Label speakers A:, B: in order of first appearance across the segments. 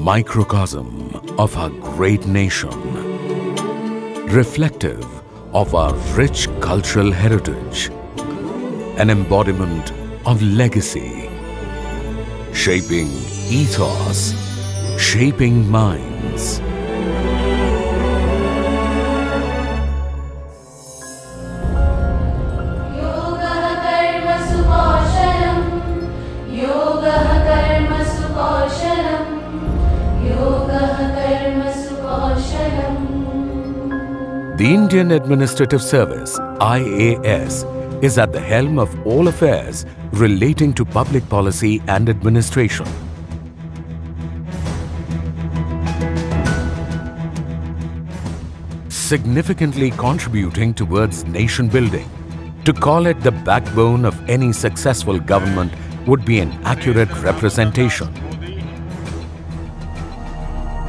A: microcosm of our great nation, reflective of our rich cultural heritage, an embodiment of legacy, shaping ethos, shaping minds. The Indian Administrative Service, IAS, is at the helm of all affairs relating to public policy and administration. Significantly contributing towards nation building. To call it the backbone of any successful government would be an accurate representation.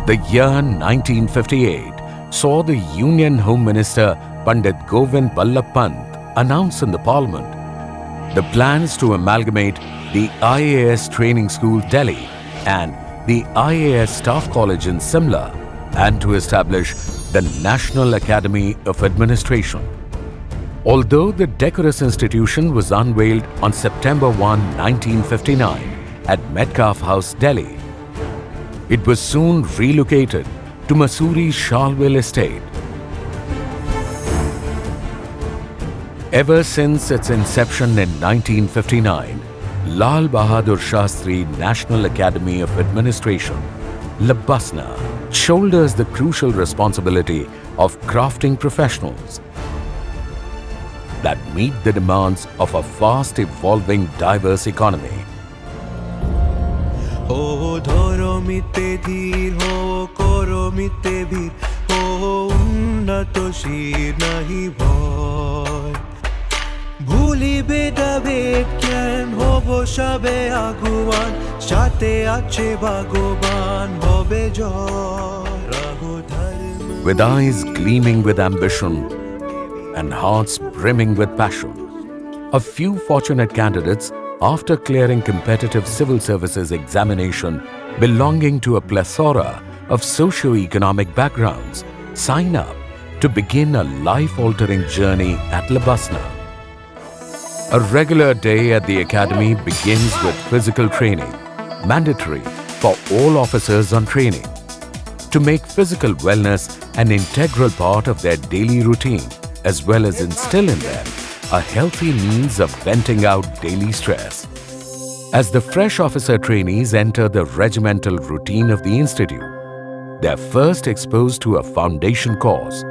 A: The year 1958 saw the Union Home Minister Pandit Govind Ballabh Pant announce in the Parliament the plans to amalgamate the IAS Training School Delhi and the IAS Staff College in Simla and to establish the National Academy of Administration. Although the decorous institution was unveiled on September 1, 1959 at Metcalfe House, Delhi, it was soon relocated to Mussoorie Charleville Estate. Ever since its inception in 1959, Lal Bahadur Shastri National Academy of Administration, Labasna, shoulders the crucial responsibility of crafting professionals that meet the demands of a fast evolving diverse economy.
B: हो धरो मिते धीर हो करो मिते भीर हो उन्नत शीर नहीं भय भूली बेटा बेट ज्ञान हो सबे आगुवान साथे आछे भगवान होबे जय रहो धर्म.
A: With eyes gleaming with ambition and hearts brimming with passion, a few fortunate candidates, after clearing competitive civil services examination belonging to a plethora of socio-economic backgrounds, sign up to begin a life-altering journey at Labasna. A regular day at the academy begins with physical training, mandatory for all officers on training, to make physical wellness an integral part of their daily routine, as well as instill in them a healthy means of venting out daily stress. As the fresh officer trainees enter the regimental routine of the institute, they are first exposed to a foundation course,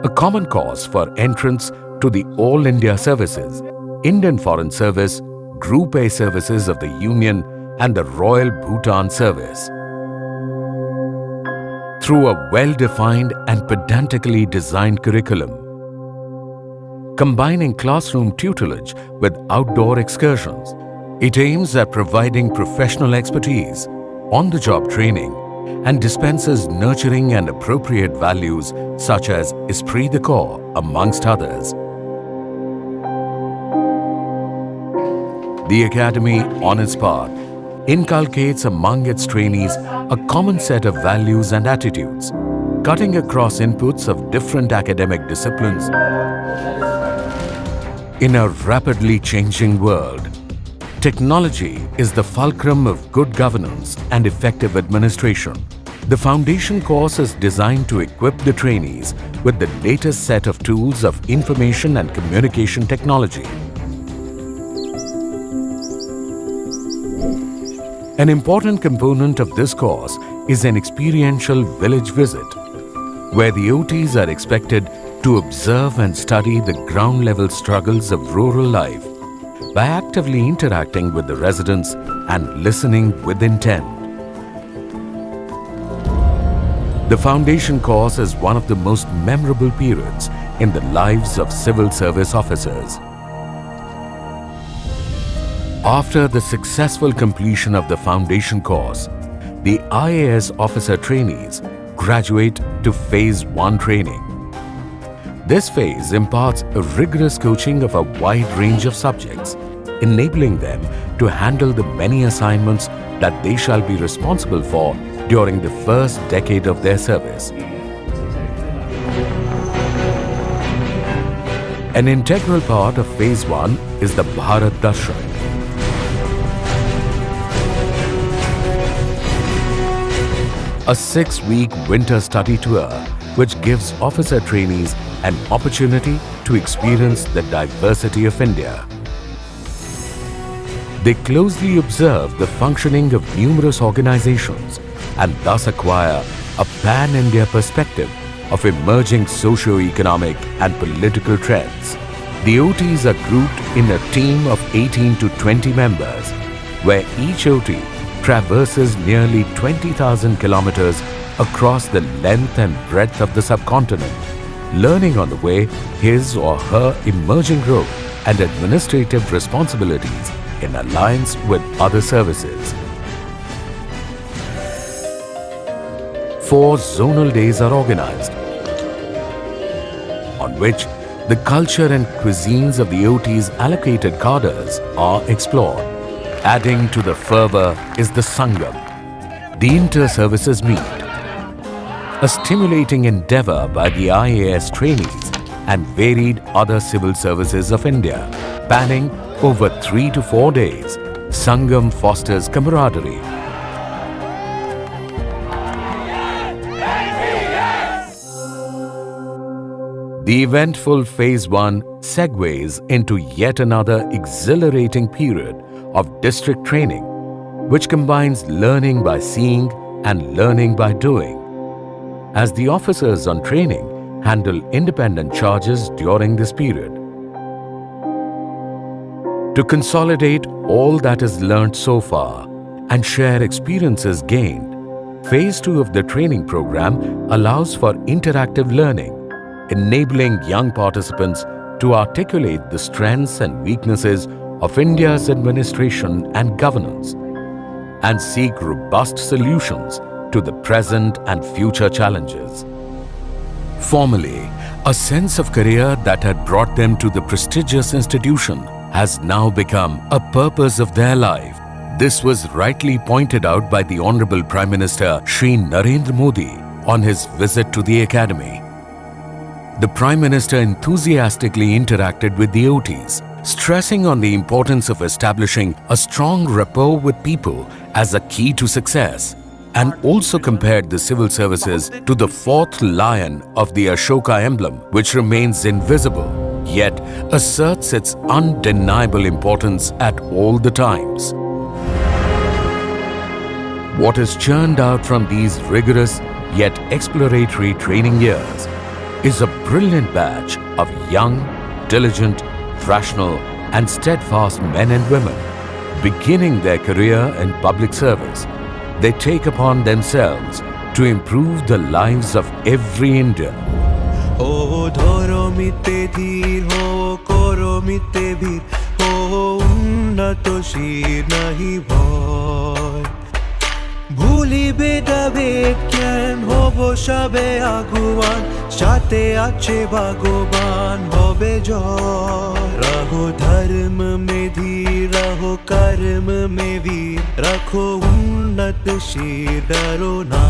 A: a common course for entrance to the All India Services, Indian Foreign Service, Group A services of the Union and the Royal Bhutan Service. Through a well-defined and pedantically designed curriculum, combining classroom tutelage with outdoor excursions, it aims at providing professional expertise, on-the-job training, and dispenses nurturing and appropriate values such as esprit de corps, amongst others. The Academy, on its part, inculcates among its trainees a common set of values and attitudes, cutting across inputs of different academic disciplines. In a rapidly changing world, technology is the fulcrum of good governance and effective administration. The foundation course is designed to equip the trainees with the latest set of tools of information and communication technology. An important component of this course is an experiential village visit, where the OTs are expected to observe and study the ground-level struggles of rural life by actively interacting with the residents and listening with intent. The foundation course is one of the most memorable periods in the lives of civil service officers. After the successful completion of the foundation course, the IAS officer trainees graduate to Phase 1 training. This phase imparts a rigorous coaching of a wide range of subjects, enabling them to handle the many assignments that they shall be responsible for during the first decade of their service. An integral part of Phase 1 is the Bharat Darshan. A 6-week winter study tour which gives officer trainees an opportunity to experience the diversity of India. They closely observe the functioning of numerous organizations and thus acquire a pan-India perspective of emerging socio-economic and political trends. The OTs are grouped in a team of 18 to 20 members, where each OT traverses nearly 20,000 kilometers across the length and breadth of the subcontinent, learning on the way his or her emerging role and administrative responsibilities in alliance with other services. 4 zonal days are organized, on which the culture and cuisines of the OT's allocated cadres are explored. Adding to the fervor is the Sangam, the inter-services meet, a stimulating endeavor by the IAS trainees and varied other civil services of India. Spanning over 3 to 4 days, Sangam fosters camaraderie, the eventful Phase 1 segues into yet another exhilarating period of district training, which combines learning by seeing and learning by doing, as the officers on training handle independent charges during this period. To consolidate all that is learnt so far and share experiences gained, Phase 2 of the training program allows for interactive learning, enabling young participants to articulate the strengths and weaknesses of India's administration and governance and seek robust solutions to the present and future challenges. Formerly, a sense of career that had brought them to the prestigious institution has now become a purpose of their life. This was rightly pointed out by the Honorable Prime Minister Shri Narendra Modi on his visit to the Academy. The Prime Minister enthusiastically interacted with the OTs, stressing on the importance of establishing a strong rapport with people as a key to success, and also compared the civil services to the 4th lion of the Ashoka emblem, which remains invisible, yet asserts its undeniable importance at all the times. What is churned out from these rigorous yet exploratory training years is a brilliant batch of young, diligent, rational and steadfast men and women beginning their career in public service. They take upon themselves to improve the lives of every Indian.
B: O dhoro mite dheer ho koro mite bhir ho unnato shir nahi bhoy ভুলিবে দাবেদ জ্ঞান হব সবে আগুয়ান সাথে আছে ভগবান হবে জয় रहो धर्म में धीर रहो कर्म में वीर रखो उन्नत शीर डरो ना